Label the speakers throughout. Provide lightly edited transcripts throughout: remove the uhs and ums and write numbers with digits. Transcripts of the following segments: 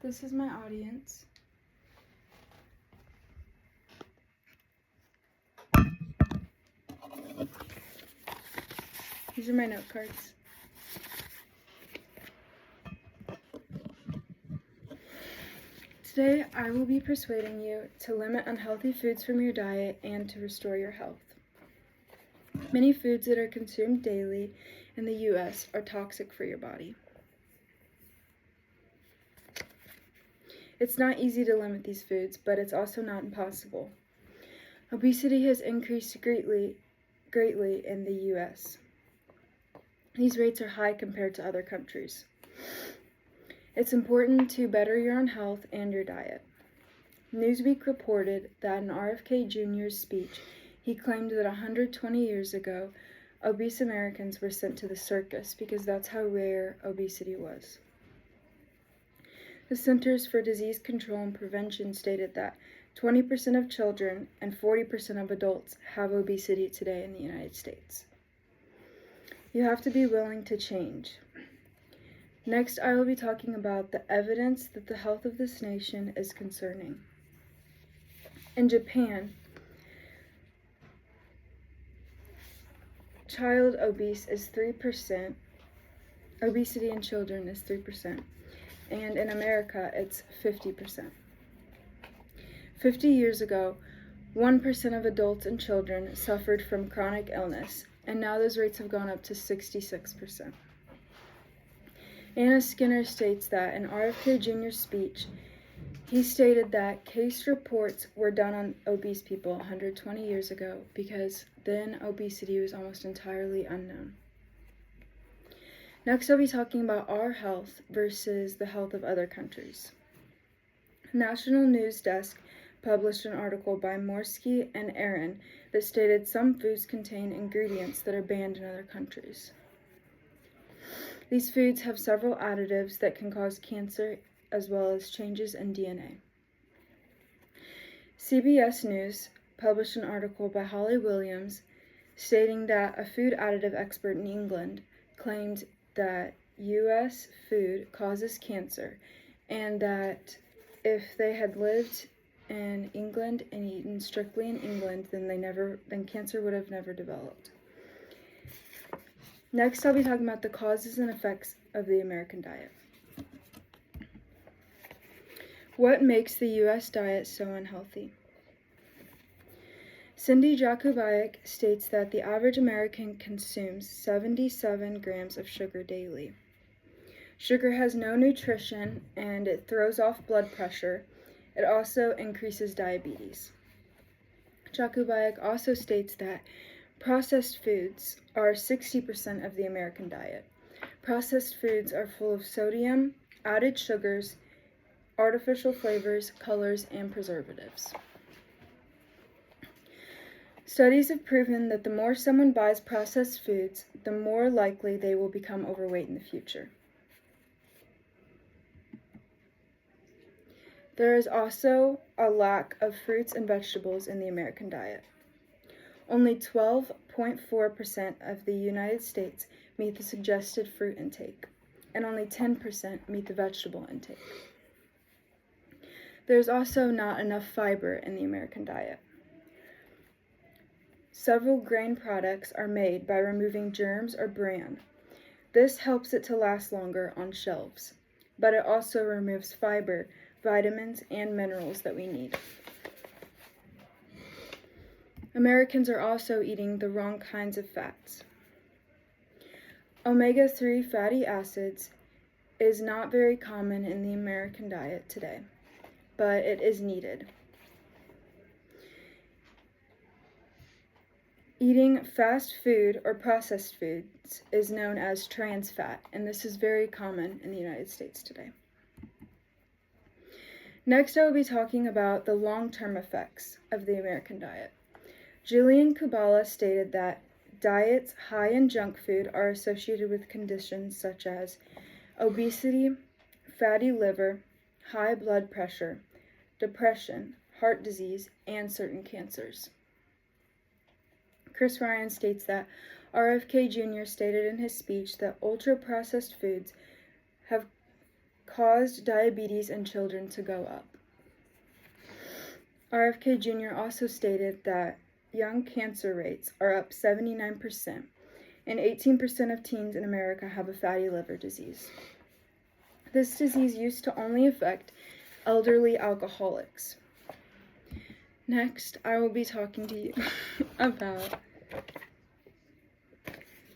Speaker 1: This is my audience. These are my note cards. Today, I will be persuading you to limit unhealthy foods from your diet and to restore your health. Many foods that are consumed daily in the U.S. are toxic for your body. It's not easy to limit these foods, but it's also not impossible. Obesity has increased greatly in the U.S. These rates are high compared to other countries. It's important to better your own health and your diet. Newsweek reported that in RFK Jr.'s speech, he claimed that 120 years ago, obese Americans were sent to the circus because that's how rare obesity was. The Centers for Disease Control and Prevention stated that 20% of children and 40% of adults have obesity today in the United States. You have to be willing to change. Next, I will be talking about the evidence that the health of this nation is concerning. In Japan, child obese is 3%. Obesity in children is 3%. And in America, it's 50%. 50 years ago, 1% of adults and children suffered from chronic illness, and now those rates have gone up to 66%. Anna Skinner states that in RFK Jr.'s speech, he stated that case reports were done on obese people 120 years ago because then obesity was almost entirely unknown. Next, I'll be talking about our health versus the health of other countries. National News Desk published an article by Morsky and Aaron that stated some foods contain ingredients that are banned in other countries. These foods have several additives that can cause cancer as well as changes in DNA. CBS News published an article by Holly Williams stating that a food additive expert in England claimed that U.S. food causes cancer and that if they had lived in England and eaten strictly in England, then cancer would have never developed. Next, I'll be talking about the causes and effects of the American diet. What makes the U.S. diet so unhealthy? Cindy Jakubiak states that the average American consumes 77 grams of sugar daily. Sugar has no nutrition and it throws off blood pressure. It also increases diabetes. Jakubiak also states that processed foods are 60% of the American diet. Processed foods are full of sodium, added sugars, artificial flavors, colors, and preservatives. Studies have proven that the more someone buys processed foods, the more likely they will become overweight in the future. There is also a lack of fruits and vegetables in the American diet. Only 12.4% of the United States meet the suggested fruit intake, and only 10% meet the vegetable intake. There's also not enough fiber in the American diet. Several grain products are made by removing germs or bran. This helps it to last longer on shelves, but it also removes fiber, vitamins, and minerals that we need. Americans are also eating the wrong kinds of fats. Omega-3 fatty acids is not very common in the American diet today, but it is needed. Eating fast food or processed foods is known as trans fat, and this is very common in the United States today. Next, I will be talking about the long-term effects of the American diet. Jillian Kubala stated that diets high in junk food are associated with conditions such as obesity, fatty liver, high blood pressure, depression, heart disease, and certain cancers. Chris Ryan states that RFK Jr. stated in his speech that ultra-processed foods have caused diabetes in children to go up. RFK Jr. also stated that young cancer rates are up 79%, and 18% of teens in America have a fatty liver disease. This disease used to only affect elderly alcoholics. Next, I will be talking to you about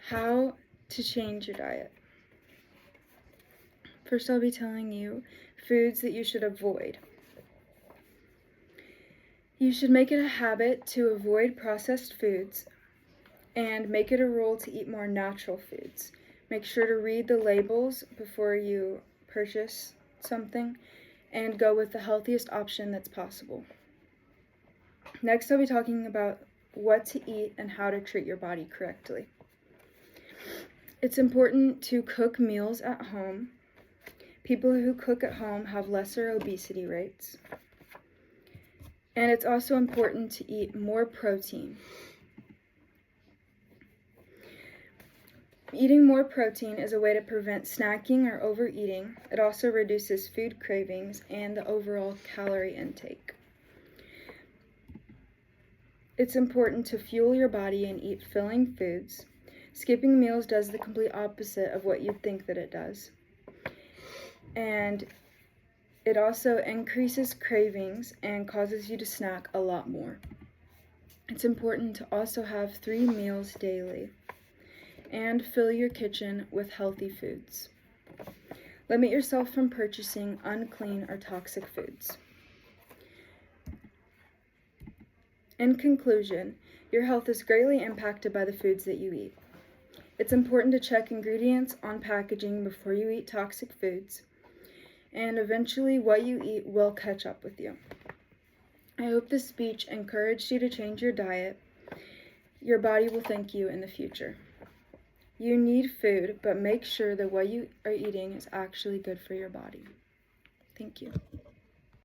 Speaker 1: how to change your diet. First, I'll be telling you foods that you should avoid. You should make it a habit to avoid processed foods and make it a rule to eat more natural foods. Make sure to read the labels before you purchase something and go with the healthiest option that's possible. Next, I'll be talking about what to eat and how to treat your body correctly. It's important to cook meals at home. People who cook at home have lesser obesity rates. And it's also important to eat more protein. Eating more protein is a way to prevent snacking or overeating. It also reduces food cravings and the overall calorie intake. It's important to fuel your body and eat filling foods. Skipping meals does the complete opposite of what you'd think that it does. And it also increases cravings and causes you to snack a lot more. It's important to also have 3 meals daily and fill your kitchen with healthy foods. Limit yourself from purchasing unclean or toxic foods. In conclusion, your health is greatly impacted by the foods that you eat. It's important to check ingredients on packaging before you eat toxic foods, and eventually what you eat will catch up with you. I hope this speech encouraged you to change your diet. Your body will thank you in the future. You need food, but make sure that what you are eating is actually good for your body. Thank you.